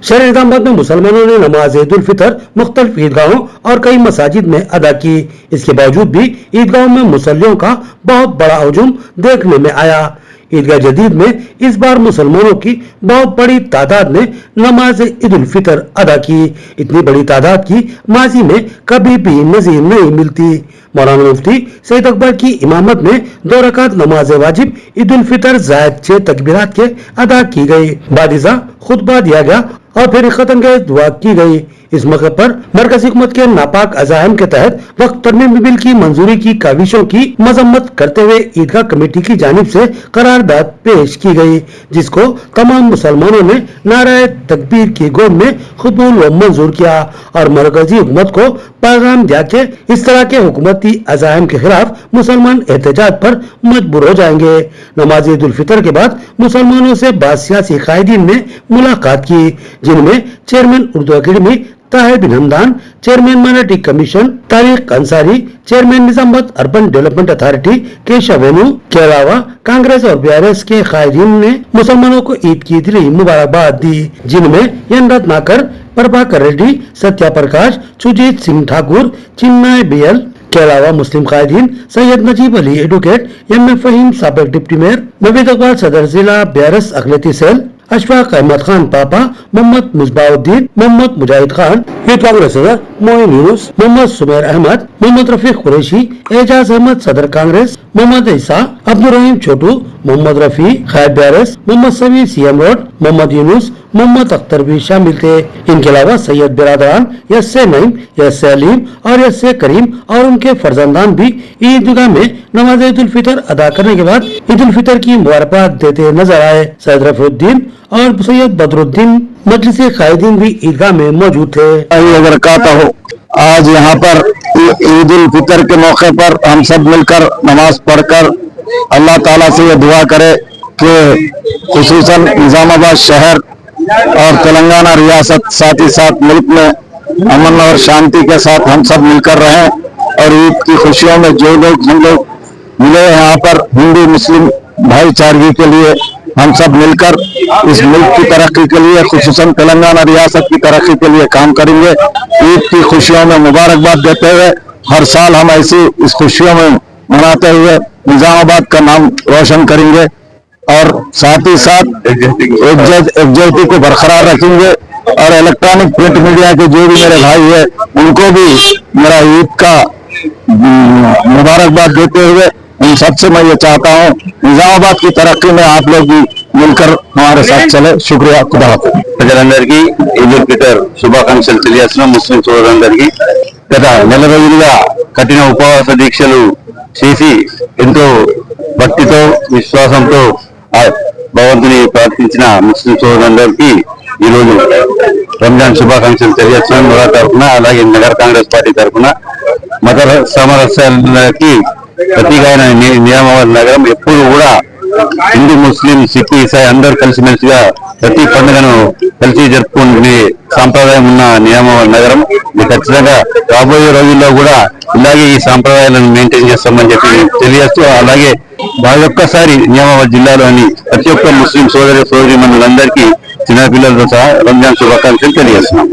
शहर निजामाबाद में मुसलमानों ने नमाज ईद उल फितर मुख्तलिफ ईदगाहों और कई मसाजिद में अदा की। इसके बावजूद भी ईदगाहों में मुसल्लियों का बहुत बड़ा हुजूम देखने में आया। ईदगाह जदीद में इस बार मुसलमानों की बहुत बड़ी तादाद ने नमाज ईद उल फितर अदा की। इतनी बड़ी तादाद की माजी में कभी भी नजीर नहीं मिलती। मौलाना मुफ्ती सईद अकबर की इमामत में 2 रकात नमाज वाजिब ईद उल फितर जायद 6 तकबीरात के अदा की गई। बादिजा खुतबा दिया गया और फिर खत्म के दुआ की गई। इस मौके पर मरकजी हुकूमत के नापाक अज़ाइम के तहत वक्फ तरमीम बिल की मंजूरी की काविशों की मजम्मत करते हुए ईदगाह कमेटी की जानिब से करारदाद पेश की गई, जिसको तमाम मुसलमानों ने नाराए तकबीर की गोद में कबूल व मंजूर किया और मरकजी हुकूमत को पैगाम दिया कि इस तरह के हुकूमती अज़ाइम के खिलाफ मुसलमान एहतजाज पर मजबूर हो जाएंगे। नमाज ईद उल फितर के बाद मुसलमानों से बाद सियासी कायदीन ने मुलाकात की, जिनमें chairman Urdu academy Tahir bin Hamdan, chairman minority commission Tariq Ansari, chairman Nizamabad urban development authority Keshav Venu के अलावा कांग्रेस और बीआरएस के कायदीन ने मुसलमानों को ईद की दिली मुबारकबाद दी, जिनमें एन रत्नाकर, प्रभाकर रेड्डी, सत्या प्रकाश, सुजीत सिंह ठाकुर, चिन्मय बीएल के अलावा मुस्लिम कायदीन Syed Najeeb Ali advocate, M A Faheem साबिक डिप्टी मेयर, नवीद अकबर सदर जिला बीआरएस अकलियती सेल, अशफाक अहमद खान पापा, मोहम्मद मुसबाउद्दीन, मोहम्मद मुजाहिद खान, यूथ कांग्रेस सदर मोइन यूनुस, मोहम्मद सुमेर अहमद, मोहम्मद रफीक कुरैशी, एजाज अहमद सदर कांग्रेस, मोहम्मद ईसा, अब्दुल रहीम छोटू, मोहम्मद रफी खैर बीआरएस, मोहम्मद समी सीएम रोड, मोहम्मद यूनुस, मोहम्मद अख्तर भी शामिल थे। इनके अलावा सैयद बिरादरान, यस्से नईम, यस्से अलीम और यस्से करीम और उनके फर्जंदान भी ईदगाह में नमाज ईद उल फितर अदा करने के बाद ईद उल फितर की मुबारकबाद देते नजर आए। सैयद रफीउद्दीन और सैयद बदरुद्दीन मजलिस कायदीन भी ईदगाह में मौजूद थे। अगर कहता हो आज यहाँ पर ईद उल फितर के मौके पर हम सब मिलकर नमाज पढ़कर अल्लाह ताला से ये दुआ करे कि खुसूसन निजामाबाद शहर और तेलंगाना रियासत साथ ही साथ मुल्क में अमन और शांति के साथ हम सब मिलकर रहें और ईद की खुशियों में जो लोग हम लोग मिले यहाँ पर हिंदू मुस्लिम भाईचारगी के लिए हम सब मिलकर इस मुल्क की तरक्की के लिए खुसूसन तेलंगाना रियासत की तरक्की के लिए काम करेंगे। ईद की खुशियों में मुबारकबाद देते हुए हर साल हम ऐसी इस खुशियों में मनाते हुए निजामाबाद का नाम रोशन करेंगे और साथ ही साथ एकजुटता को बरकरार रखेंगे और इलेक्ट्रॉनिक प्रिंट मीडिया के जो भी मेरे भाई है उनको भी मेरा ईद का मुबारकबाद देते हुए इन सबसे मैं ये चाहता हूँ निजामाबाद की तरक्की में आप लोग भी मिलकर हमारे साथ चले। शुक्रिया। खुदा ప్రజలందరికీ ఈద్ ఉల్ ఫితర్ శుభాకాంక్షలు తెలియజేస్తున్నాం। ముస్లిం సోదరులందరికీ గత నెల రోజులుగా కఠిన ఉపవాస దీక్షలు చేసి ఎంతో భక్తితో విశ్వాసంతో భగవంతుని ప్రార్థించిన ముస్లిం సోదరులందరికీ ఈ రోజు రంజాన్ శుభాకాంక్షలు తెలియజేస్తున్నాం మన తరఫున, అలాగే నగర కాంగ్రెస్ పార్టీ తరఫున। మత సామరస్యాలకి ప్రతీక అయిన నిజామాబాద్ నగరం ఎప్పుడు కూడా హిందూ ముస్లిం సిక్ ఈసాయి అందరూ కలిసిమెలిసిగా ప్రతి పండుగను కలిసి జరుపుకునే సాంప్రదాయం ఉన్న నిజామాబాద్ నగరం ఖచ్చితంగా రాబోయే రోజుల్లో కూడా ఇలాగే ఈ సాంప్రదాయాలను మెయింటైన్ చేస్తామని చెప్పి తెలియజేస్తూ, అలాగే ఒక్కసారి నిజామాబాద్ జిల్లాలోని ప్రతి ఒక్క ముస్లిం సోదరి సోదరీమణులందరికీ చిన్నపిల్లలతో సహా రంజాన్ శుభాకాంక్షలు తెలియజేస్తున్నాం।